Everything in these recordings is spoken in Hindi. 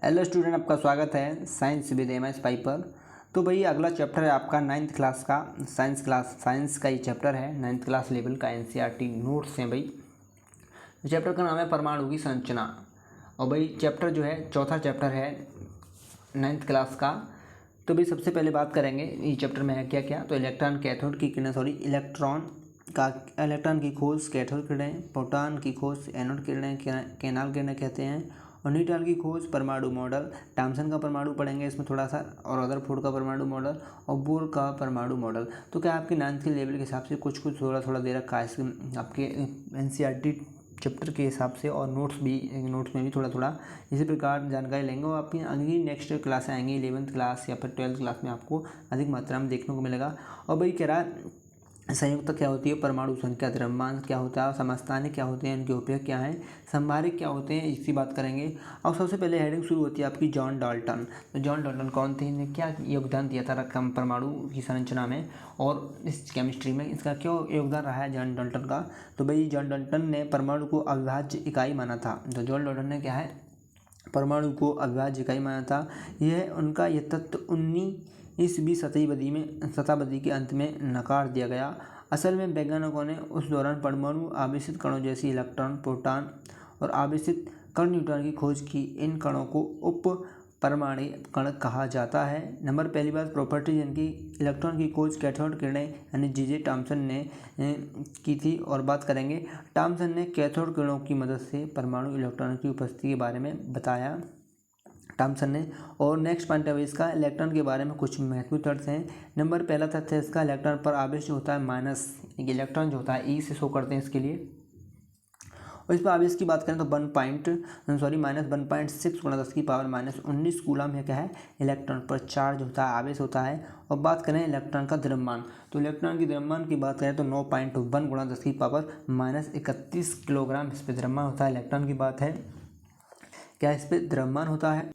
हेलो स्टूडेंट, आपका स्वागत है Science with M S Piper. तो भाई अगला चैप्टर है आपका 9th क्लास का साइंस का ये चैप्टर है 9th क्लास लेवल का। एनसीईआरटी नोट्स हैं भाई। चैप्टर का नाम है परमाणु की संरचना। और भाई चैप्टर जो है चौथा चैप्टर है 9th क्लास का। तो भाई सबसे पहले बात करेंगे इस चैप्टर में है क्या क्या। तो इलेक्ट्रॉन कैथोड की किरणें इलेक्ट्रॉन की खोज कैथोड किरणें, प्रोटॉन की खोज एनोड किरणें केनाल किरणें कहते हैं, और न्यूट्रॉन की खोज परमाणु मॉडल। थॉमसन का परमाणु पढ़ेंगे इसमें थोड़ा सा, और रदरफोर्ड का परमाणु मॉडल और बोर का परमाणु मॉडल। तो क्या आपके 9th के लेवल के हिसाब से कुछ थोड़ा थोड़ा दे रखा है आपके एनसीईआरटी चैप्टर के हिसाब से, और नोट्स में भी थोड़ा थोड़ा इसी प्रकार जानकारी लेंगे। और आपकी अगली नेक्स्ट क्लास आएंगी 11th क्लास या फिर 12th क्लास में आपको अधिक मात्रा में देखने को मिलेगा। और भाई कह रहा है संयुक्त क्या होती है, परमाणु संख्या, द्रव्यमान क्या होता है, समस्थानिक क्या होते हैं, इनके उपयोग क्या हैं, संभारिक क्या होते हैं, इसकी बात करेंगे। और सबसे पहले हेडिंग शुरू होती है आपकी जॉन डाल्टन। तो जॉन डाल्टन कौन थे, इन्हें क्या योगदान दिया था रकम परमाणु की संरचना में और इस केमिस्ट्री में, इसका क्यों योगदान रहा है जॉन डाल्टन का। तो भाई जॉन डाल्टन ने परमाणु को अविभाज्य इकाई माना था। तो जॉन डाल्टन ने क्या है, परमाणु को अविभाज्य इकाई माना था। यह उनका यह तत्व 19वीं शताब्दी के अंत में नकार दिया गया। असल में वैज्ञानिकों ने उस दौरान परमाणु आवेशित कणों जैसे इलेक्ट्रॉन, प्रोटॉन और आवेशित कण न्यूट्रॉन की खोज की। इन कणों को उप परमाणु कण कहा जाता है। नंबर पहली बात प्रॉपर्टीज इनकी। इलेक्ट्रॉन की खोज कैथोड किरणें यानी जे थॉमसन ने की थी। और बात करेंगे थॉमसन ने कैथोड किरणों की मदद से परमाणु इलेक्ट्रॉन की उपस्थिति के बारे में बताया थॉमसन ने। और नेक्स्ट पॉइंट है इसका, इलेक्ट्रॉन के बारे में कुछ महत्वपूर्ण तथ्य हैं। नंबर पहला तथ्य है इसका, इलेक्ट्रॉन पर आवेश जो होता है माइनस, इलेक्ट्रॉन जो होता है ई से शो करते हैं इसके लिए। और इस पर आवेश की बात करें तो -1.6 गुणा 10⁻⁻19 कूलम है क्या है, इलेक्ट्रॉन पर चार्ज होता है, आवेश होता है। और बात करें इलेक्ट्रॉन का द्रव्यमान, तो इलेक्ट्रॉन की द्रव्यमान की बात करें तो 9.1 गुणा 10⁻31 किलोग्राम इस पर द्रव्यमान होता है। इलेक्ट्रॉन की बात है, क्या इस पर द्रव्यमान होता है।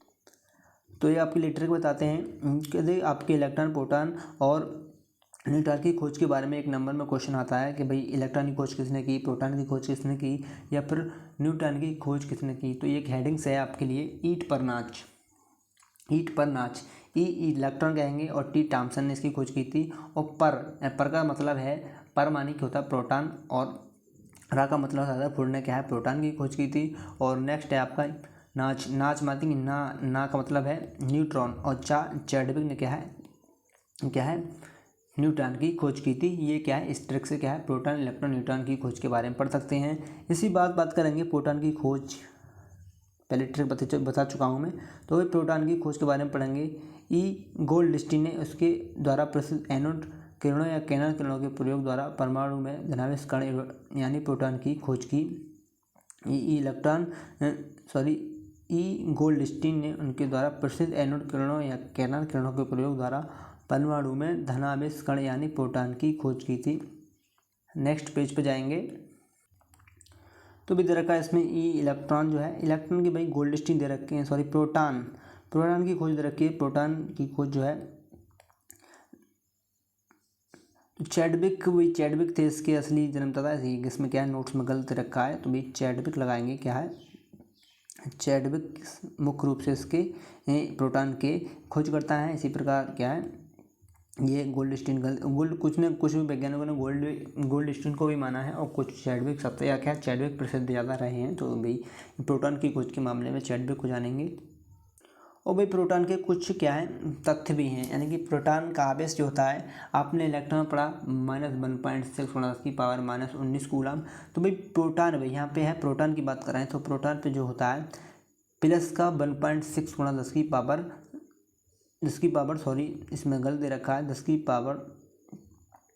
तो ये आपके लिटरेचर बताते हैं कि आपके इलेक्ट्रॉन, प्रोटॉन और न्यूट्रॉन की खोज के बारे में एक नंबर में क्वेश्चन आता है कि भाई इलेक्ट्रॉन की खोज किसने की, प्रोटॉन की खोज किसने की, या फिर न्यूट्रॉन की खोज किसने की। तो ये एक हेडिंग्स है आपके लिए, ईट पर नाच। ई इलेक्ट्रॉन कहेंगे और टी थॉमसन ने इसकी खोज की थी। और पर का मतलब है, पर मानी कि होता है प्रोटॉन, और रा का मतलब रदरफोर्ड ने क्या है, प्रोटॉन की खोज की थी। और नेक्स्ट है आपका नाच माती ना का मतलब है न्यूट्रॉन, और चैडविक ने क्या है न्यूट्रॉन की खोज की थी। ये क्या है, इस ट्रिक से क्या है, प्रोटॉन, इलेक्ट्रॉन, न्यूट्रॉन की खोज के बारे में पढ़ सकते हैं। इसी बात करेंगे प्रोटॉन की खोज, पहले ट्रिक बता चुका हूँ मैं। तो वही प्रोटॉन की खोज के बारे में पढ़ेंगे। ई गोल्डस्टीन ने उसके द्वारा प्रसिद्ध एनोड किरणों या केनाल किरणों के प्रयोग द्वारा परमाणु में धनावेश कण यानी प्रोटॉन की खोज की। ई गोल्डस्टीन ने उनके द्वारा प्रसिद्ध एनोड किरणों या केनाल किरणों के प्रयोग द्वारा परमाणु में धनावेश कण यानी प्रोटॉन की खोज की थी। नेक्स्ट पेज पे जाएंगे तो भी दे रखा है इसमें ई इलेक्ट्रॉन जो है, इलेक्ट्रॉन की भाई गोल्डस्टीन दे रखे हैं, प्रोटॉन की खोज दे रखी है। प्रोटॉन की खोज जो है चैडविक थे इसके असली जन्मदाता। इसमें क्या है, नोट्स में गलत रखा है, तो भाई चैडविक लगाएंगे। क्या है, चैडविक मुख्य रूप से इसके प्रोटॉन के खोज करता है। इसी प्रकार क्या है, ये गोल्डस्टीन कुछ भी वैज्ञानिकों ने गोल्डस्टीन को भी माना है, और कुछ चैडविक सबसे या क्या चैडविक प्रसिद्ध ज़्यादा रहे हैं। तो भाई प्रोटॉन की खोज के मामले में चैडविक को जानेंगे। और भाई प्रोटॉन के कुछ क्या है तथ्य भी हैं, यानी कि प्रोटॉन का आवेश जो होता है, आपने इलेक्ट्रॉन पढ़ा -1.6 गुणा 10⁻⁻19 कूलम। तो भाई प्रोटॉन, भाई यहाँ पे है प्रोटॉन की बात करें तो प्रोटॉन पे जो होता है प्लस का 1.6 गुणा 10 की पावर इसमें गलत दे रखा है 10 की पावर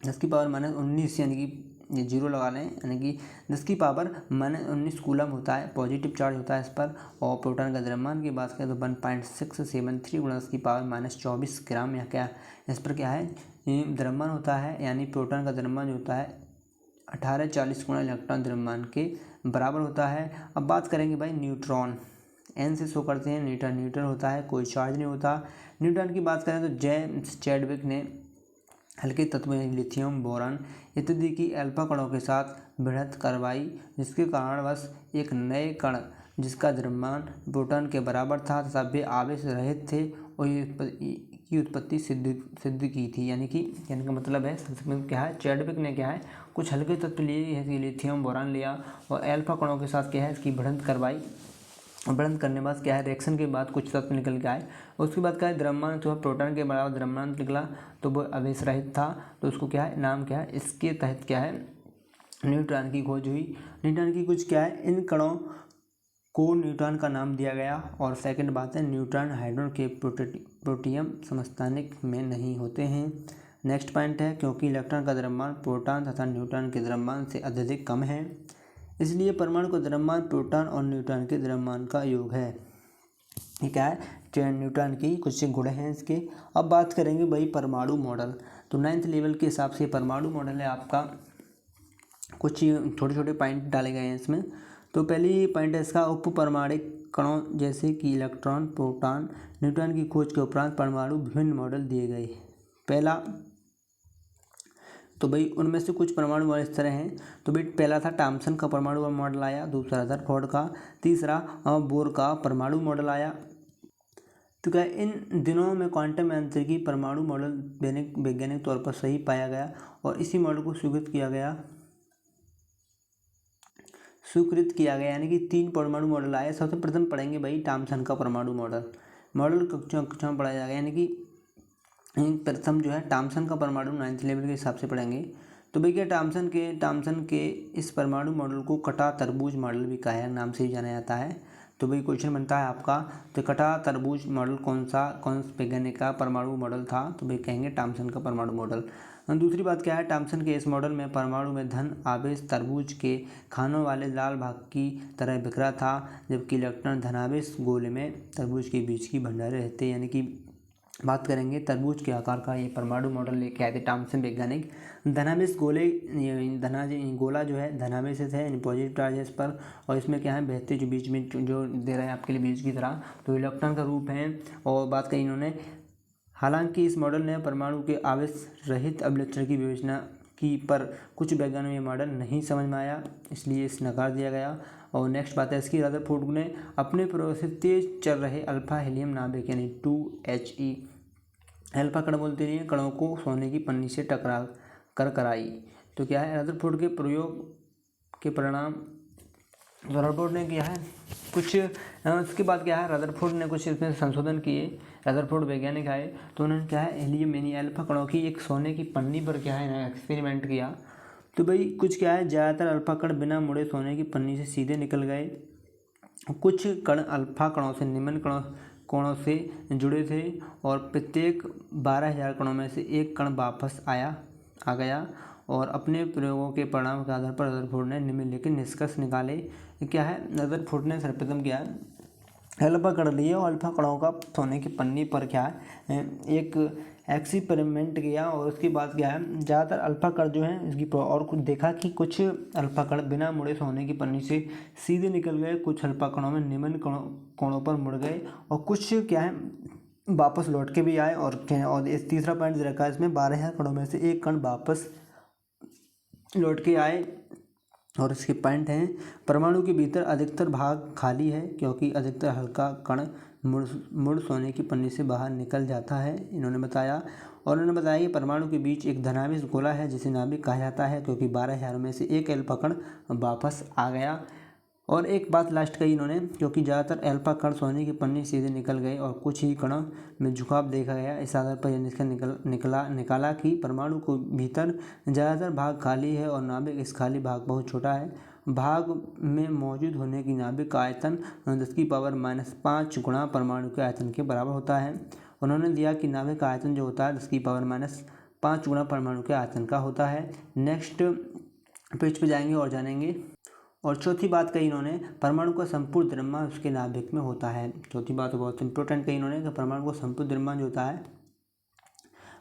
-19, यानी कि ये जीरो लगा लें, यानी कि 10 की पावर -19 कूलम होता है, पॉजिटिव चार्ज होता है इस पर। और प्रोटॉन का द्रव्यमान की बात करें तो 1.673 गुणा 10 की पावर -24 ग्राम, या क्या इस पर क्या है द्रव्यमान होता है, यानी प्रोटॉन का द्रव्यमान जो होता है 1840 गुणा इलेक्ट्रॉन द्रव्यमान के बराबर होता है। अब बात करेंगे भाई न्यूट्रॉन, एन से शो करते हैं, न्यूट्रॉन होता है, कोई चार्ज नहीं होता। न्यूट्रॉन की बात करें तो जेम्स चैडविक ने हल्के तत्व लिथियम, बोरॉन इत्यादि की अल्फा कणों के साथ बढ़त करवाई, जिसके कारणवश एक नए कण जिसका द्रव्यमान प्रोटॉन के बराबर था तथा वे आवेश रहित थे और की उत्पत्ति सिद्ध की थी। यानी कि कहने का मतलब है सबसे पहले क्या है, चैडविक ने क्या है कुछ हल्के तत्व लिए, जैसे लिथियम बोरान लिया और अल्फा कणों के साथ क्या है इसकी बढ़ंत करवाई। बढ़ंत करने के बाद क्या है रिएक्शन के बाद कुछ तत्व निकल के आए। उसके बाद क्या है द्रव्यमान जो है प्रोटॉन के बराबर द्रव्यमान निकला तो वो आवेश रहित था, तो उसको क्या है नाम क्या है, इसके तहत क्या है न्यूट्रॉन की खोज हुई। न्यूट्रॉन की कुछ क्या है, इन कणों को न्यूट्रॉन का नाम दिया गया। और सेकंड बात है न्यूट्रॉन हाइड्रोजन के प्रोटियम समस्थानिक में नहीं होते हैं। नेक्स्ट पॉइंट है क्योंकि इलेक्ट्रॉन का द्रव्यमान प्रोटॉन तथा न्यूट्रॉन के द्रव्यमान से अत्यधिक कम है, इसलिए परमाणु का द्रव्यमान प्रोटॉन और न्यूट्रॉन के द्रव्यमान का योग है। ये क्या है न्यूट्रॉन की कुछ गुण हैं इसके। अब बात करेंगे भाई परमाणु मॉडल। तो 9th लेवल के हिसाब से परमाणु मॉडल है आपका, कुछ छोटे छोटे पॉइंट डाले गए हैं इसमें। तो पहली पॉइंट है इसका उप परमाणिक कणों जैसे कि इलेक्ट्रॉन, प्रोटॉन, न्यूट्रॉन की खोज के उपरांत परमाणु विभिन्न मॉडल दिए गए। पहला तो भाई उनमें से कुछ परमाणु मॉडल इस तरह हैं। तो भाई पहला था थॉमसन का परमाणु मॉडल आया, दूसरा रदरफोर्ड का, तीसरा बोर का परमाणु मॉडल आया। तो क्या इन दिनों में क्वांटम यांत्रिकी परमाणु मॉडल वैज्ञानिक तौर पर सही पाया गया और इसी मॉडल को स्वीकृत किया गया। यानी कि 3 परमाणु मॉडल आए। सबसे प्रथम पढ़ेंगे भाई थॉमसन का परमाणु मॉडल कक्षा में पढ़ाया जाएगा। यानी कि प्रथम जो है थॉमसन का परमाणु 9th लेवल के हिसाब से पढ़ेंगे। तो भैया थॉमसन के इस परमाणु मॉडल को कटा तरबूज मॉडल भी कहा है, नाम से ही जाना जाता है। तो भाई क्वेश्चन बनता है आपका, तो कटा तरबूज मॉडल कौन वैज्ञानिक का परमाणु मॉडल था, तो भाई कहेंगे थॉमसन का परमाणु मॉडल। दूसरी बात क्या है, थॉमसन के इस मॉडल में परमाणु में धन आवेश तरबूज के खानों वाले लाल भाग की तरह बिखरा था, जबकि इलेक्ट्रॉन धनावेश गोले में तरबूज के बीच की भंडारे रहते। यानी कि बात करेंगे तरबूज के आकार का ये परमाणु मॉडल लेके आए थे थॉमसन वैज्ञानिक। धनावेश गोला जो है धनावेश है यानी पॉजिटिव चार्ज है इस पर, और इसमें क्या है बहते जो बीच में जो दे रहा है आपके लिए बीज की तरह, तो इलेक्ट्रॉन का रूप है। और बात कही इन्होंने, हालांकि इस मॉडल ने परमाणु के आवेश रहित अभिलक्षण की विवेचना की, पर कुछ वैज्ञानिकों ये मॉडल नहीं समझ में आया, इसलिए इसे नकार दिया गया। और नेक्स्ट बात है इसकी, रदरफोर्ड ने अपने प्रयोग से तेज चल रहे अल्फा हीलियम नाभिक यानी 2He अल्फा कण बोलते हैं कणों को सोने की पन्नी से टकरा कर कराई। तो क्या है रदरफोर्ड के प्रयोग के परिणाम रदरफोर्ड ने किया है कुछ, उसके बाद क्या है रदरफोर्ड ने कुछ इसमें संशोधन किए। रदरफोर्ड वैज्ञानिक आए तो उन्होंने क्या है हीलियम यानी अल्फा कणों की एक सोने की पन्नी पर क्या है एक्सपेरिमेंट किया। तो भाई कुछ क्या है ज़्यादातर अल्फा कण बिना मुड़े सोने की पन्नी से सीधे निकल गए, कुछ कण अल्फा कणों से निम्न कोणों से जुड़े थे और प्रत्येक 12,000 कणों में से एक कण वापस आ गया। और अपने प्रयोगों के परिणाम के आधार पर रदरफोर्ड ने निम्नलिखित निष्कर्ष निकाले। क्या है रदरफोर्ड ने सर्वप्रथम किया अल्फा कण लिए और अल्फा कणों का सोने की पन्नी पर क्या है एक एक्सपेरिमेंट किया, और उसके बाद क्या है ज़्यादातर अल्फा कण जो है इसकी और कुछ देखा कि कुछ अल्फा कण बिना मुड़े सोने की पन्नी से सीधे निकल गए, कुछ अल्फा कणों में निम्न कोणों पर मुड़ गए और कुछ क्या है वापस लौट के भी आए। और इस तीसरा पॉइंट रखा है इसमें 12,000 कणों में से एक कण वापस लौट के आए। और इसके पॉइंट हैं परमाणु के भीतर अधिकतर भाग खाली है क्योंकि अधिकतर हल्का कण मुड़ सोने की पन्नी से बाहर निकल जाता है, इन्होंने बताया। और उन्होंने बताया कि परमाणु के बीच एक धनावेश गोला है जिसे नाभिक कहा जाता है क्योंकि 12,000 में से एक अल्फा कण वापस आ गया। और एक बात लास्ट कही इन्होंने, क्योंकि ज़्यादातर अल्फा कण सोने की पन्नी सीधे निकल गए और कुछ ही कणों में झुकाव देखा गया, इस आधार पर यह निकाला कि परमाणु को भीतर ज़्यादातर भाग खाली है और नाभिक इस खाली भाग बहुत छोटा है। भाग में मौजूद होने की नाभिक का आयतन 10⁻⁵ गुणा परमाणु के आयतन के बराबर होता है। उन्होंने दिया कि नाभिक का आयतन जो होता है 10⁻⁵ गुणा परमाणु के आयतन का होता है। नेक्स्ट पेज पे जाएंगे और जानेंगे। और चौथी बात कही इन्होंने, परमाणु का संपूर्ण द्रव्यमान उसके नाभिक में होता है। चौथी बात बहुत इंपॉर्टेंट कही इन्होंने कि परमाणु का संपूर्ण द्रव्यमान जो होता है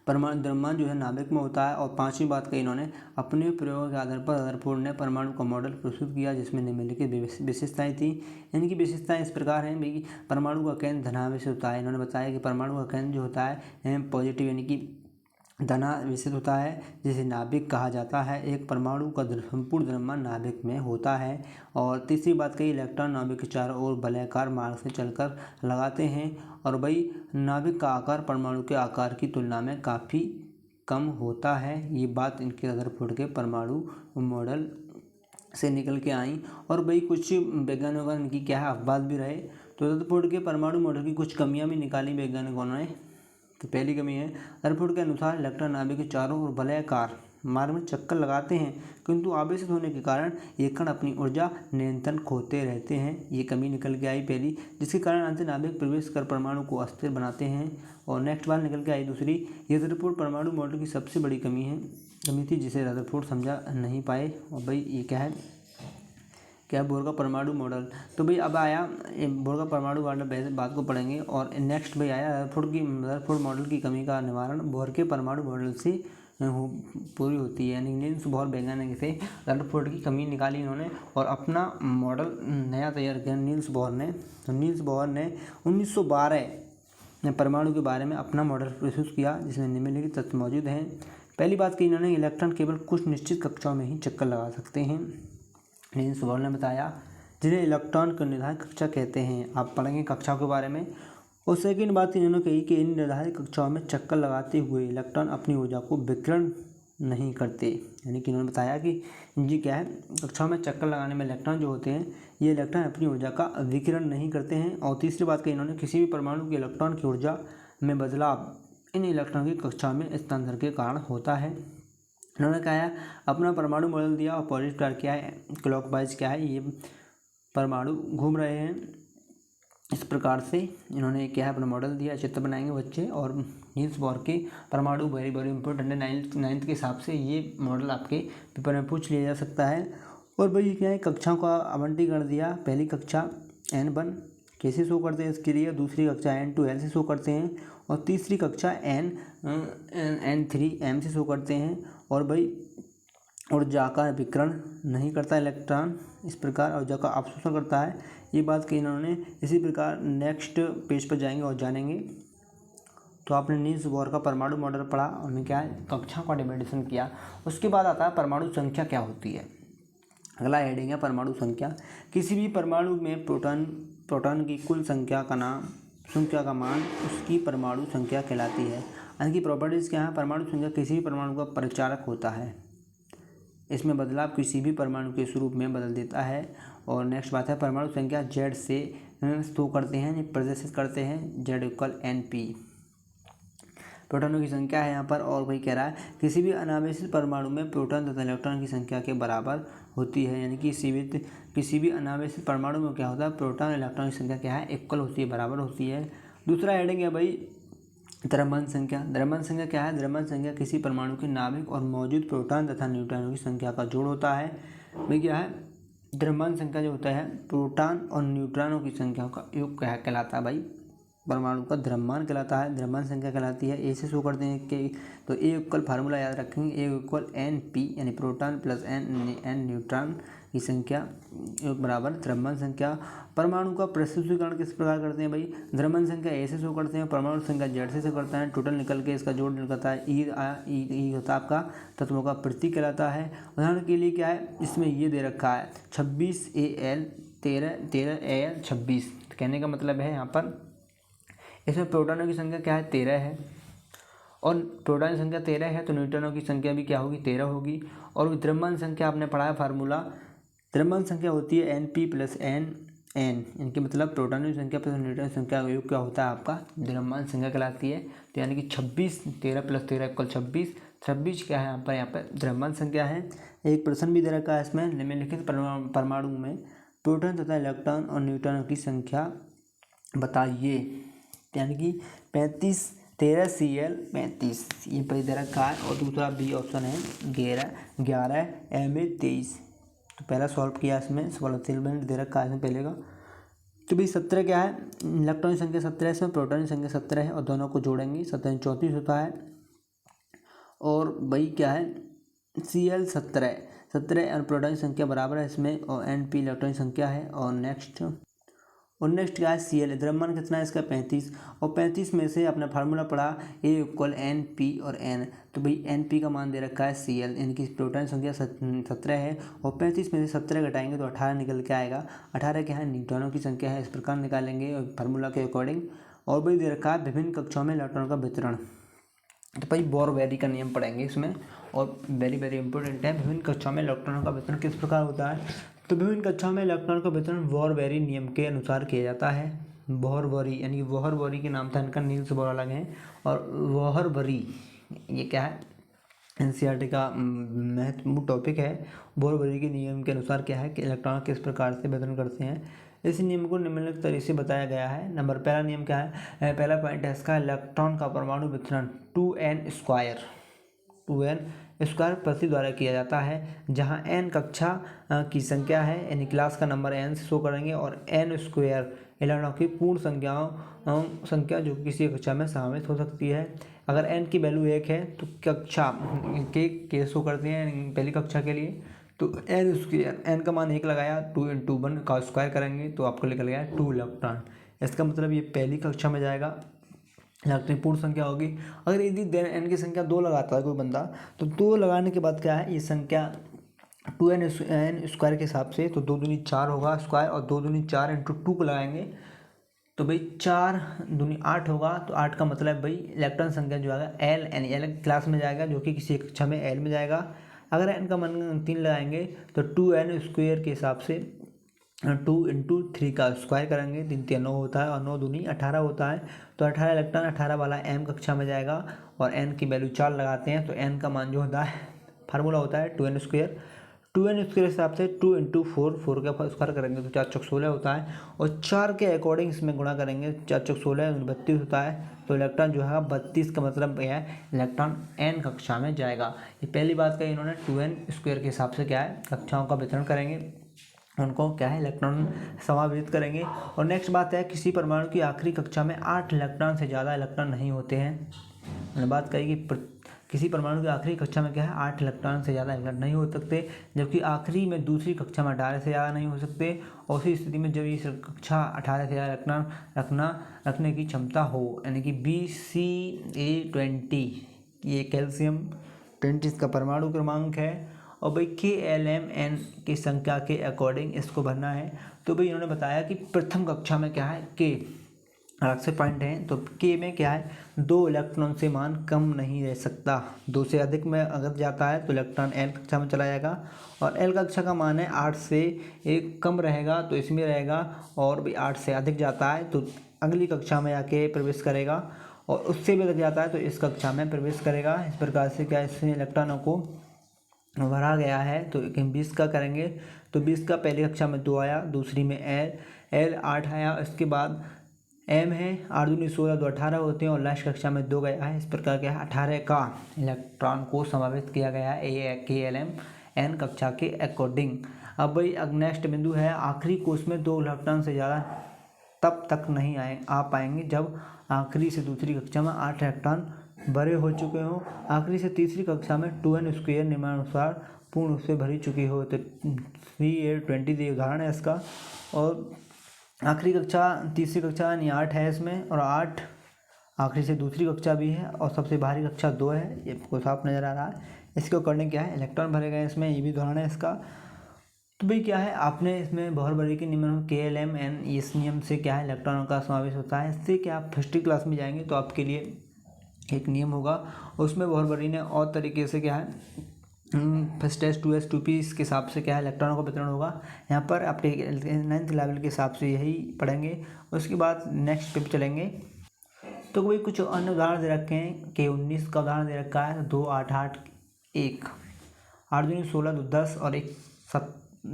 परमाणु द्रव्यमान जो है नाभिक में होता है। और पांचवी बात कही इन्होंने, अपने प्रयोग के आधार पर रदरफोर्ड ने परमाणु का मॉडल प्रस्तुत किया जिसमें निम्नलिखित विशेषताएं थी। इनकी विशेषताएं इस प्रकार हैं भाई, परमाणु का केंद्र धनावेश होता है। इन्होंने बताया कि परमाणु का केंद्र जो होता है पॉजिटिव यानी कि धना विकसित होता है जिसे नाभिक कहा जाता है। एक परमाणु का संपूर्ण द्रव्यमान नाभिक में होता है। और तीसरी बात कही, इलेक्ट्रॉन नाभिक के चारों ओर वलयाकार मार्ग से चलकर लगाते हैं। और भाई नाभिक का आकार परमाणु के आकार की तुलना में काफ़ी कम होता है। ये बात इनके रदरफोर्ड के परमाणु मॉडल से निकल के आई। और भाई कुछ वैज्ञानिकों का इनकी क्या है अपवाद भी रहे। तो रदरफोर्ड के परमाणु मॉडल की कुछ कमियां भी निकाली वैज्ञानिकों ने। तो पहली कमी है, रदरफोर्ड के अनुसार इलेक्ट्रॉन नाभिक के चारों ओर वलयाकार मार्ग में चक्कर लगाते हैं, किंतु आवेशित होने के कारण ये कण अपनी ऊर्जा नियंत्रण खोते रहते हैं। ये कमी निकल के आई पहली, जिसके कारण अंत नाभिक प्रवेश कर परमाणु को अस्थिर बनाते हैं। और नेक्स्ट बात निकल के आई दूसरी, ये रदरफोर्ड परमाणु मॉडल की सबसे बड़ी कमी थी जिसे रदरफोर्ड समझा नहीं पाए। और भाई ये क्या है बोर का परमाणु मॉडल। तो भाई अब आया बोर का परमाणु मॉडल, बात को पढ़ेंगे। और नेक्स्ट भाई आया रदरफोर्ड मॉडल की कमी का निवारण बोर के परमाणु मॉडल से पूरी होती है। यानी नील्स बोर वैज्ञानिक से रदरफोर्ड की कमी निकाली इन्होंने और अपना मॉडल नया तैयार किया नील्स बोर ने। तो नील्स बोर ने 1912 परमाणु के बारे में अपना मॉडल प्रस्तुत किया, जिसमें निम्नलिखित तथ्य मौजूद हैं। पहली बात कि इन्होंने इलेक्ट्रॉन केवल कुछ निश्चित कक्षाओं में ही चक्कर लगा सकते हैं। नील्स बोर ने बताया, जिन्हें इलेक्ट्रॉन की निर्धारित कक्षा कहते हैं। आप पढ़ेंगे कक्षाओं के बारे में। और सेकेंड बात इन्होंने कही कि इन निर्धारित कक्षाओं में चक्कर लगाते हुए इलेक्ट्रॉन अपनी ऊर्जा को विकिरण नहीं करते। यानी कि इन्होंने बताया कि जी क्या है, कक्षाओं में चक्कर लगाने में इलेक्ट्रॉन जो होते हैं ये इलेक्ट्रॉन अपनी ऊर्जा का विकिरण नहीं करते हैं। और तीसरी बात कही इन्होंने, किसी भी परमाणु के इलेक्ट्रॉन की ऊर्जा में बदलाव इन इलेक्ट्रॉन की कक्षा में स्थानांतरण के कारण होता है। इन्होंने कहा है अपना परमाणु मॉडल दिया और पॉजिटिव चार्ज क्या है, क्लॉकवाइज क्या है, ये परमाणु घूम रहे हैं। इस प्रकार से इन्होंने क्या है अपना मॉडल दिया, चित्र बनाएंगे बच्चे। और नील्स बोर के परमाणु वेरी वेरी इंपॉर्टेंट है। नाइन्थ के हिसाब से ये मॉडल आपके पेपर में पूछ लिया जा सकता है। और भाई क्या है कक्षाओं का आवंटीकरण दिया। पहली कक्षा N1 कैसे शो करते हैं इसके लिए, दूसरी कक्षा N2 L से शो करते हैं और तीसरी कक्षा N3 M से शो करते हैं। और भाई ऊर्जा का विकिरण नहीं करता इलेक्ट्रॉन, इस प्रकार ऊर्जा का अवशोषण करता है। ये बात कही इन्होंने। इसी प्रकार नेक्स्ट पेज पर जाएंगे और जानेंगे। तो आपने नील्स बोर का परमाणु मॉडल पढ़ा, उन्होंने क्या है कक्षाओं का डिवाइडेशन किया। उसके बाद आता है परमाणु संख्या क्या होती है। अगला हेडिंग है परमाणु संख्या। किसी भी परमाणु में प्रोटॉन की कुल संख्या का मान उसकी परमाणु संख्या कहलाती है। इनकी प्रॉपर्टीज़ क्या है, परमाणु संख्या किसी भी परमाणु का परिचारक होता है। इसमें बदलाव किसी भी परमाणु के स्वरूप में बदल देता है। और नेक्स्ट बात है परमाणु संख्या Z से शो करते हैं, प्रदर्शित करते हैं, Z=NP। प्रोटॉनों की संख्या है यहाँ पर। और वही कह रहा है किसी भी अनावेशित परमाणु में प्रोटॉन तथा इलेक्ट्रॉन की संख्या के बराबर होती है। यानी कि किसी भी अनावेशित परमाणु में क्या होता है, प्रोटॉन इलेक्ट्रॉन की संख्या क्या है, इक्वल होती है, बराबर होती है। दूसरा हेडिंग है भाई द्रव्यमान संख्या। द्रव्यमान संख्या क्या है, द्रव्यमान संख्या किसी परमाणु के नाभिक और मौजूद प्रोटॉन तथा न्यूट्रॉनों की संख्या का जोड़ होता है। भाई क्या है द्रव्यमान संख्या जो होता है प्रोटॉन और न्यूट्रॉनों की संख्या का योग क्या कहलाता है, भाई परमाणु का द्रव्यमान कहलाता है, द्रव्यमान संख्या कहलाती है। ए से शो करते हैं कि तो ए फार्मूला याद रखेंगे, A=NP यानी प्रोटॉन प्लस N न्यूट्रॉन की संख्या बराबर द्रव्यमान संख्या। परमाणु का प्रस्तुतीकरण किस प्रकार करते हैं, भाई द्रव्यमान संख्या ए से शो करते हैं, परमाणु संख्या Z से शो करता है, टोटल निकल के इसका जोड़ निकलता है ई होता है आपका तत्वों का प्रतीक कहलाता है। उदाहरण के लिए क्या है इसमें ये दे रखा है 26Al 13Al 26। कहने का मतलब है यहाँ पर इसमें प्रोटॉनों की संख्या क्या है 13 है और प्रोटॉन की संख्या 13 है तो न्यूट्रॉनों की संख्या भी क्या होगी 13 होगी। और द्रव्यमान संख्या आपने पढ़ा है फार्मूला, द्रव्यमान संख्या होती है NP + NN, इनके मतलब प्रोटॉनों की संख्या प्लस न्यूट्रॉन की संख्या का योग क्या होता है आपका द्रव्यमान संख्या कहलाती है। तो यानी कि 26 13 + 13 = 26, 26 क्या है यहाँ पर द्रव्यमान संख्या है। एक प्रश्न भी दे रखा है इसमें, निम्नलिखित परमाणु में प्रोटॉन तथा इलेक्ट्रॉन और न्यूट्रॉनों की संख्या बताइए। यानी कि 35 13 Cl 35 ये पहले दे रखा है। और दूसरा बी ऑप्शन है 11 Ma 23। तो पहला सॉल्व किया इसमें सॉल्यूशन दे रखा है इसमें पहले का। तो भाई 17 क्या है, इलेक्ट्रॉन की संख्या 17 है, इसमें प्रोटॉन की संख्या 17 है और दोनों को जोड़ेंगे 17 34 होता है। और भाई क्या है Cl 17 और प्रोटॉन की संख्या बराबर है इसमें और NP इलेक्ट्रॉन की संख्या है। और नेक्स्ट और नेक्स्ट क्या है Cl है, द्रव्यमान कितना है इसका 35, और 35 में से अपना फार्मूला पड़ा A = NP और N, तो भाई NP का मान दे रखा है Cl, इनकी प्रोटॉन संख्या 17 है, और 35 में से 17 घटाएंगे तो 18 निकल के आएगा। 18 क्या है, न्यूट्रॉनों की संख्या है, इस प्रकार निकालेंगे और फार्मूला के अकॉर्डिंग। और भाई दे रखा है विभिन्न कक्षाओं में इलेक्ट्रॉन का वितरण, तो भाई बोर-वेरी का नियम पढ़ेंगे इसमें, और वेरी वेरी इंपॉर्टेंट है। विभिन्न कक्षाओं में इलेक्ट्रॉनों का वितरण किस प्रकार होता है, तो विभिन्न कक्षाओं में इलेक्ट्रॉन का वितरण बोर-वेरी नियम के अनुसार किया जाता है। बोहर-वरी यानी बोहर-वरी के नाम था इनका, नील्स बोर अलग हैं, और बोहर-वरी ये क्या है, एनसीईआरटी का महत्वपूर्ण टॉपिक है। बोहर-वरी के नियम के अनुसार क्या है कि इलेक्ट्रॉन किस प्रकार से वितरण करते हैं, इस नियम को निम्नलिखित तरीके से बताया गया है। पहला नियम क्या है, पहला पॉइंट है इसका, इलेक्ट्रॉन का परमाणु वितरण 2n² प्रति द्वारा किया जाता है, जहां n कक्षा की संख्या है, यानी क्लास का नंबर n से शो करेंगे, और n² इलेक्ट्रॉनों की पूर्ण संख्या जो किसी कक्षा में शामिल हो सकती है। अगर n की वैल्यू 1 है तो कक्षा के शो करते हैं पहली कक्षा के लिए, तो n का मान 1 लगाया, 2 × 1 का स्क्वायर करेंगे तो आपको निकल गया 2 इलेक्ट्रॉन। इसका मतलब ये पहली कक्षा में जाएगा, इलेक्ट्रॉन पूर्ण संख्या होगी। अगर यदि n की संख्या 2 लगाता है कोई बंदा, तो 2 लगाने के बाद क्या है, ये संख्या 2n² के हिसाब से, तो 2 दूनी 4 होगा स्क्वायर, और 2 दूनी 4 × 2 को लगाएंगे तो भाई 4 दूनी 8 होगा, तो 8 का मतलब भाई इलेक्ट्रॉन संख्या जो आएगा L यानी अलग क्लास में जाएगा, जो कि किसी कक्षा में L में जाएगा। अगर n का मान 3 लगाएंगे तो 2n² के हिसाब से 2 × 3 का स्क्वायर करेंगे, 3 × 9 होता है, और 9 दूनी 18 होता है, तो 18 इलेक्ट्रॉन 18 वाला m कक्षा में जाएगा, और n की वैल्यू 4 लगाते हैं तो n का मान जो होता है, फार्मूला होता है 2n²। 2n² के हिसाब से 2 × 4 का स्क्वायर करेंगे तो 4 × 16 होता है, और 4 के अकॉर्डिंग इसमें गुणा करेंगे, 4 × 16 32 होता है, तो इलेक्ट्रॉन जो है 32 का मतलब यह है इलेक्ट्रॉन n कक्षा में जाएगा। ये पहली बात कही इन्होंने, 2n² के हिसाब से क्या है कक्षाओं का वितरण करेंगे, उनको क्या है इलेक्ट्रॉन समावित करेंगे। और नेक्स्ट बात है, किसी परमाणु की आखिरी कक्षा में 8 इलेक्ट्रॉन से ज़्यादा इलेक्ट्रॉन नहीं होते हैं। मैंने बात कही कि किसी परमाणु की आखिरी कक्षा में क्या है 8 इलेक्ट्रॉन से ज़्यादा इलेक्ट्रॉन नहीं हो सकते, जबकि आखिरी में दूसरी कक्षा में 18 से ज़्यादा नहीं हो सकते। और उसी स्थिति में जब ये कक्षा 18 से ज़्यादा इलेक्ट्रॉन रखने की क्षमता हो, यानी कि Bca20 ये कैल्शियम 20 इसका परमाणु क्रमांक है, और भाई KLmn की संख्या के अकॉर्डिंग इसको भरना है। तो भाई इन्होंने बताया कि प्रथम कक्षा में क्या है K अलग से पॉइंट है, तो K में क्या है 2 इलेक्ट्रॉन से मान कम नहीं रह सकता, 2 से अधिक में अगर जाता है तो इलेक्ट्रॉन L कक्षा में चला जाएगा, और L कक्षा का मान है 8 से 1 कम रहेगा तो इसमें रहेगा, और भी 8 से अधिक जाता है तो अगली कक्षा में आके प्रवेश करेगा, और उससे भी अधिक जाता है तो इस कक्षा में प्रवेश करेगा। इस प्रकार से क्या इसमें इलेक्ट्रॉनों को भरा गया है। तो 20 का करेंगे तो 20 का पहली कक्षा में 2 आया, दूसरी में L 8 आया, इसके बाद M है 8 दूनी 16, 2 18 होते हैं, और लास्ट कक्षा में 2 गया है। इस प्रकार क्या है 18 का इलेक्ट्रॉन को समावित किया गया है KLmn कक्षा के अकॉर्डिंग। अब भाई नेक्स्ट बिंदु है, आखिरी कोष में 2 इलेक्ट्रॉन से ज़्यादा तब तक नहीं आ पाएंगे जब आखिरी से दूसरी कक्षा में 8 इलेक्ट्रॉन भरे हो चुके हों। आखिरी से तीसरी कक्षा में 2n² निम्नानुसार पूर्ण रूप से भरी चुकी हो, तो Ca20 उदाहरण है इसका। और आखिरी कक्षा तीसरी कक्षा यानी 8 है इसमें, और 8 आखिरी से दूसरी कक्षा भी है, और सबसे बाहरी कक्षा 2 है, ये आपको साफ नज़र आ रहा है। इसके अकॉर्डिंग क्या है इलेक्ट्रॉन भरे गए इसमें, ये भी उदाहरण है इसका। तो भाई क्या है आपने इसमें बोहर-वरी के नियम KLmn इस नियम से क्या है इलेक्ट्रॉनों का समावेश होता है। इससे क्या आप फर्स्ट क्लास में जाएंगे तो आपके लिए एक नियम होगा, उसमें बोहर-वरी ने और तरीके से क्या है फर्स्ट S 2s 2p इसके हिसाब से क्या है इलेक्ट्रॉनों का वितरण होगा। यहाँ पर आप 9th लेवल के हिसाब से यही पढ़ेंगे। उसके बाद नेक्स्ट पे चलेंगे। तो कोई कुछ अन्य उदाहरण दे रखे हैं, K19 का उदाहरण दे रखा है 2 8 8 1 8 दूनी 16 2 10 और 1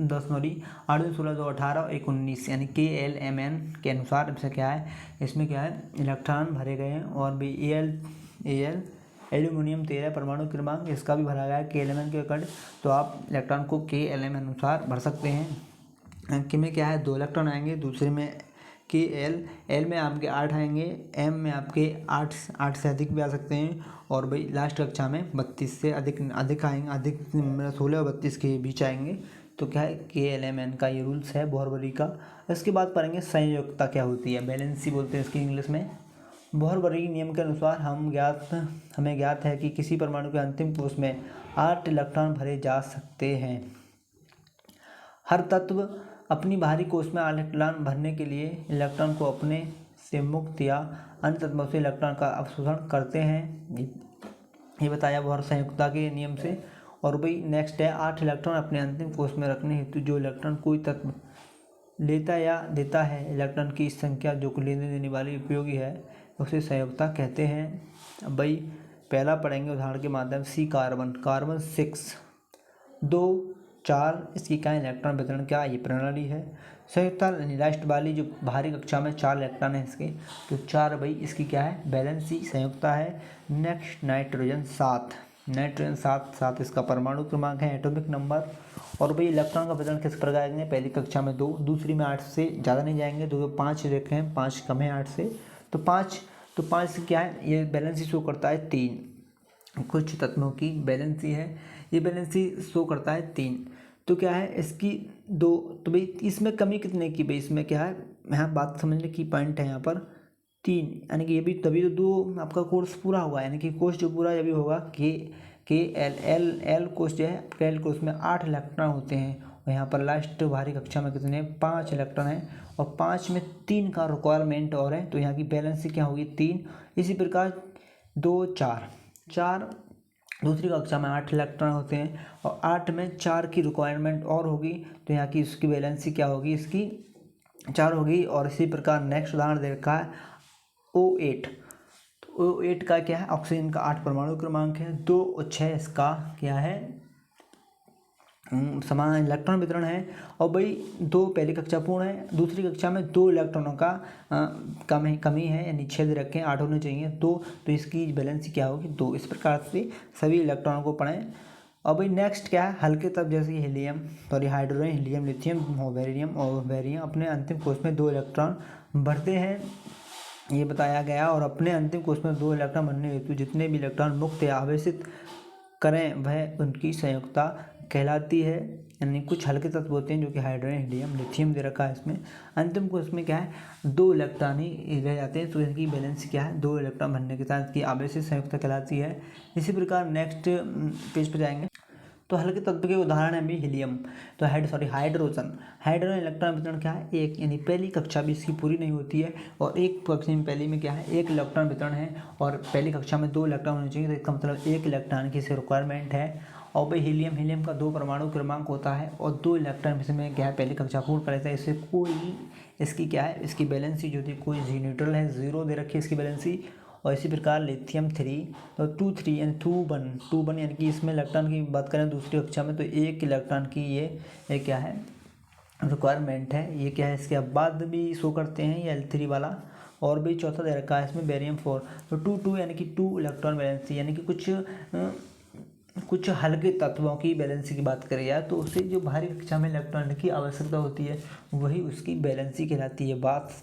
10 नौरी 8 दूनी 16 2 18 और 1 19, यानी KLmn के अनुसार इससे क्या है इसमें क्या है इलेक्ट्रॉन भरे गए हैं। और भी Al एल्यूमिनियम 13 परमाणु क्रमांक इसका भी भरा गया है KLmn के अकॉर्डिंग, तो आप इलेक्ट्रॉन को KLmn अनुसार भर सकते हैं। कि में क्या है 2 इलेक्ट्रॉन आएंगे, दूसरे में L में आपके 8 आएंगे, M में आपके 8 से अधिक भी आ सकते हैं, और भाई लास्ट कक्षा में 32 से अधिक आएंगे, 16 और 32 के बीच आएंगे। तो क्या है KLMN का ये रूल्स है बोहरबरी का। इसके बाद पढ़ेंगे संयोजकता क्या होती है, वैलेंसी बोलते हैं इसकी इंग्लिश में। बोहरबरी नियम के अनुसार हमें ज्ञात है कि किसी परमाणु के अंतिम कोश में 8 इलेक्ट्रॉन भरे जा सकते हैं। हर तत्व अपनी बाहरी कोश में 8 इलेक्ट्रॉन भरने के लिए इलेक्ट्रॉन को अपने से मुक्त या अन्य तत्वों से इलेक्ट्रॉन का अवशोषण करते हैं, ये बताया बोहर संयुक्तता के नियम से। और भाई नेक्स्ट है 8 इलेक्ट्रॉन अपने अंतिम कोश में रखने हेतु जो इलेक्ट्रॉन कोई तत्व लेता या देता है, इलेक्ट्रॉन की इस संख्या जो लेने देने वाली उपयोगी है उसे संयुक्तता कहते हैं। अब भाई पहला पढ़ेंगे उदाहरण के माध्यम से कार्बन 6 2 4 इसकी क्या इलेक्ट्रॉन वितरण क्या ये प्रणाली है। संयुक्तता लास्ट वाली जो बाहरी कक्षा में 4 इलेक्ट्रॉन है इसके, तो 4 भाई इसकी क्या है वैलेंसी संयुक्तता है। नेक्स्ट नाइट्रोजन 7 इसका परमाणु क्रमांक है, एटॉमिक नंबर। और भाई इलेक्ट्रॉन का वितरण किस प्रकार करेंगे, पहली कक्षा में 2, दूसरी में 8 से ज़्यादा नहीं जाएंगे, 2 5 देखे हैं, 5 कम है 8 से, तो 5 से क्या है ये बैलेंसी शो करता है 3। कुछ तत्वों की बैलेंसी है, ये बैलेंसी शो करता है 3। तो क्या है इसकी 2, तो भाई इसमें कमी कितने की, भाई इसमें क्या है यहाँ बात समझने की पॉइंट है यहाँ पर 3, यानी कि ये भी तभी तो 2 आपका कोर्स पूरा हुआ, यानी कि कोर्स जो पूरा ये भी होगा L कोर्स जो है L कोर्स में 8 इलेक्ट्रॉन होते हैं, और यहाँ पर लास्ट बाहरी कक्षा में कितने 5 इलेक्ट्रॉन हैं, और 5 में 3 का रिक्वायरमेंट और है, तो यहाँ की बैलेंस क्या होगी 3। इसी प्रकार 2 4 दूसरी कक्षा में 8 इलेक्ट्रॉन होते हैं, और 8 में 4 की रिक्वायरमेंट और होगी, तो यहाँ की इसकी बैलेंसी क्या होगी इसकी 4 होगी। और इसी प्रकार नेक्स्ट उदाहरण दे रखा है O8, तो O8 का क्या है ऑक्सीजन का 8 परमाणु क्रमांक है, 2 और 6 इसका क्या है समान इलेक्ट्रॉन वितरण है। और भाई 2 पहली कक्षा पूर्ण है, दूसरी कक्षा में 2 इलेक्ट्रॉनों का कमी है, यानी 6 दे रखें 8 होने चाहिए 2, तो इसकी बैलेंसी क्या होगी 2। इस प्रकार से सभी इलेक्ट्रॉनों को पढ़ें। और भाई नेक्स्ट क्या है हल्के तत्व जैसे हाइड्रोजन हीलियम लिथियम बेरियम अपने अंतिम कोश में 2 इलेक्ट्रॉन भरते हैं, ये बताया गया। और अपने अंतिम कोश में 2 इलेक्ट्रॉन भरने हेतु जितने भी इलेक्ट्रॉन मुक्त या आवेशित करें वह उनकी संयुक्तता कहलाती है। यानी कुछ हल्के तत्व होते हैं जो कि हाइड्रोजन हीलियम लिथियम दे रखा है इसमें, अंतिम कोश में क्या है 2 इलेक्ट्रॉन ही रह जाते हैं, तो इनकी बैलेंस क्या है 2 इलेक्ट्रॉन भरने के साथ की आवेशित संयुक्तता कहलाती है। इसी प्रकार नेक्स्ट पेज पर जाएंगे तो हल्के तत्व के उदाहरण है भी हीलियम, तो हाइड्रोजन इलेक्ट्रॉन वितरण क्या है 1, यानी पहली कक्षा भी इसकी पूरी नहीं होती है, और एक कक्षा में पहली में क्या है 1 इलेक्ट्रॉन वितरण है, और पहली कक्षा में 2 इलेक्ट्रॉन होने चाहिए, तो इसका मतलब 1 इलेक्ट्रॉन की इसे रिक्वायरमेंट है। और भाई हीलियम का 2 परमाणु क्रमांक होता है, और 2 इलेक्ट्रॉन इसमें क्या है पहली कक्षा पूर्ण कर लेता है, इससे कोई इसकी क्या है इसकी बैलेंसी जो थी कोई न्यूट्रल है 0 दे रखी है इसकी बैलेंसी। और इसी प्रकार लिथियम 3, तो 2 3 यानी 2 1 यानी कि इसमें इलेक्ट्रॉन की बात करें दूसरी कक्षा में तो 1 इलेक्ट्रॉन की ये क्या है रिक्वायरमेंट है, ये क्या है इसके बाद भी शो करते हैं ये L3 वाला। और भी चौथा दे रखा है इसमें बेरियम 4, तो 2 2 यानी कि 2 इलेक्ट्रॉन बैलेंसी, यानी कि कुछ हल्के तत्वों की बैलेंसी की बात करें या तो उसे जो बाहरी कक्षा में इलेक्ट्रॉन की आवश्यकता होती है वही उसकी बैलेंसी कहलाती है। बात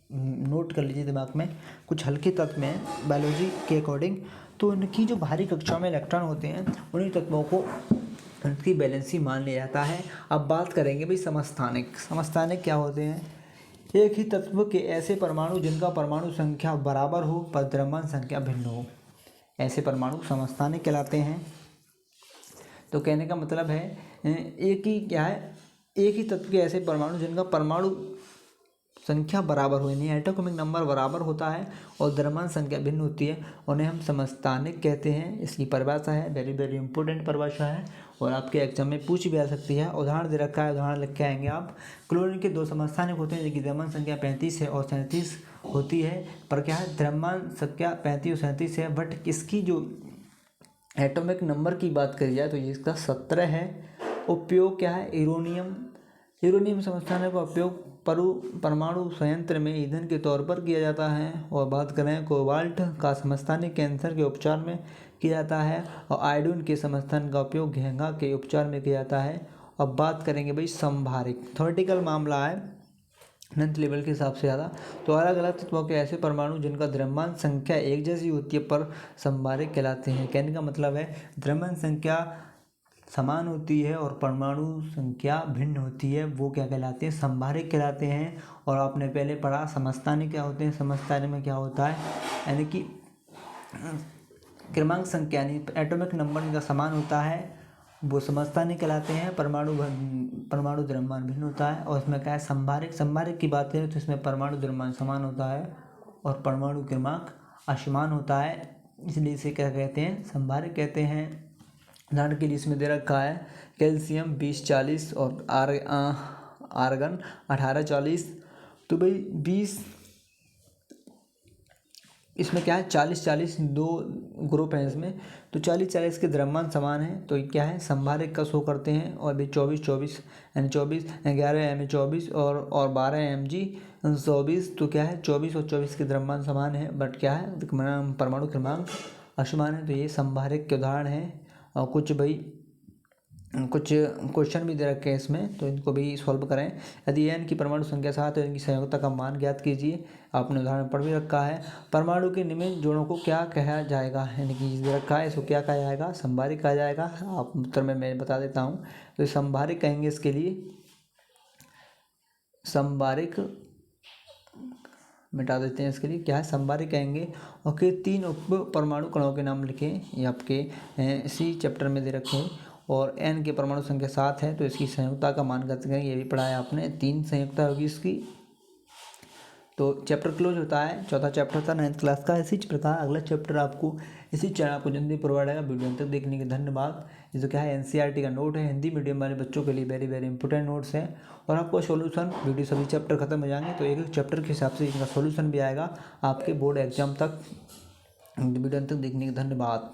नोट कर लीजिए दिमाग में, कुछ हल्के तत्व में बायोलॉजी के अकॉर्डिंग तो उनकी जो बाहरी कक्षा में इलेक्ट्रॉन होते हैं उन्हीं तत्वों को उनकी बैलेंसी मान लिया जाता है। अब बात करेंगे भाई समस्थानिक क्या होते हैं, एक ही तत्व के ऐसे परमाणु जिनका परमाणु संख्या बराबर हो पर द्रव्यमान संख्या भिन्न हो, ऐसे परमाणु समस्थानिक कहलाते हैं। तो कहने का मतलब है एक ही तत्व के ऐसे परमाणु जिनका परमाणु संख्या बराबर हो, यानी एटॉमिक नंबर बराबर होता है और द्रव्यमान संख्या भिन्न होती है, उन्हें हम समस्थानिक कहते हैं। इसकी परिभाषा है वेरी वेरी इंपॉर्टेंट परिभाषा है, और आपके एग्जाम में पूछ भी आ सकती है। उदाहरण दे रखा है, उदाहरण लिख के आएंगे आप। क्लोरीन के 2 समस्थानिक होते हैं जिनकी द्रव्यमान संख्या 35 है और 37 होती है, पर क्या है द्रव्यमान संख्या 35 और 37 है, बट इसकी जो एटॉमिक नंबर की बात करी जाए तो ये इसका 17 है। उपयोग क्या है यूरेनियम समस्थानिक का उपयोग परमाणु संयंत्र में ईंधन के तौर पर किया जाता है। और बात करें कोबाल्ट का समस्थानिक कैंसर के उपचार में किया जाता है, और आयोडीन के समस्थानिक का उपयोग घेंघा के उपचार में किया जाता है। अब बात करेंगे भाई संभारिक, थ्योरेटिकल मामला है 9th लेवल के हिसाब से ज़्यादा, तो अलग अलग तत्वों के ऐसे परमाणु जिनका द्रव्यमान संख्या एक जैसी होती है पर संभारिक कहलाते हैं। कहने का मतलब है द्रव्यमान संख्या समान होती है और परमाणु संख्या भिन्न होती है वो क्या कहलाते हैं, समभारिक कहलाते हैं। और आपने पहले पढ़ा समस्थानिक क्या होते हैं, समस्थानिक में क्या होता है, यानी कि क्रमांक संख्या यानी एटॉमिक नंबर इनका समान होता है वो समस्थानिक कहलाते हैं। परमाणु द्रव्यमान भिन्न होता है। और इसमें क्या है, समभारिक की बात करें तो इसमें परमाणु द्रव्यमान समान होता है और परमाणु क्रमांक असमान होता है, इसलिए इसे क्या कहते हैं, समभारिक कहते हैं। उदाहरण के लिए इसमें दे रखा है कैल्शियम 2040 और आर्गन 1840। तो भाई 20 इसमें क्या है 40-40 दो ग्रुप हैं इसमें, तो 40-40 के द्रव्यमान समान है तो क्या है समभारिक का शो करते हैं। और भी 24-24 यानी 11 Mg 24 और 12 Mg 24, तो क्या है 24 और 24 के द्रव्यमान समान है बट क्या है परमाणु क्रमांक असमान है। तो ये समभारिक के उदाहरण है। और कुछ क्वेश्चन भी दे रखे हैं इसमें, तो इनको भी सॉल्व करें। यदि n की परमाणु संख्या 7 है तो इनकी संयोजकता का मान ज्ञात कीजिए। आपने उदाहरण पढ़ भी रखा है। परमाणु के निम्न जोड़ों को क्या कहा जाएगा, यानी कि दे रखा है इसको क्या कहा जाएगा, समभारिक कहा जाएगा। आप उत्तर में मैं बता देता हूँ, तो समभारिक कहेंगे इसके लिए, समभारिक मिटा देते हैं, इसके लिए क्या है समभारिक कहेंगे। ओके, 3 उप परमाणु कणों के नाम लिखें, ये आपके इसी चैप्टर में दे रखे हैं। और n की परमाणु संख्या 7 है तो इसकी संयुक्ता का मान ज्ञात करें, ये भी पढ़ा है आपने, 3 संयुक्ता होगी इसकी। तो चैप्टर क्लोज होता है, चौथा चैप्टर था 9th क्लास का। इसी प्रकार अगला चैप्टर आपको इसी चैनल आपको जल्दी प्रोवाइड आएगा। वीडियो तक देखने के धन्यवाद। ये जो क्या है NCERT का नोट है, हिंदी मीडियम वाले बच्चों के लिए वेरी वेरी इंपॉर्टेंट नोट्स है। और आपको सॉल्यूशन वीडियो सभी चैप्टर खत्म हो जाएंगे तो एक एक चैप्टर के हिसाब से इनका सॉल्यूशन भी आएगा आपके बोर्ड एग्जाम तक। वीडियो तक देखने के धन्यवाद।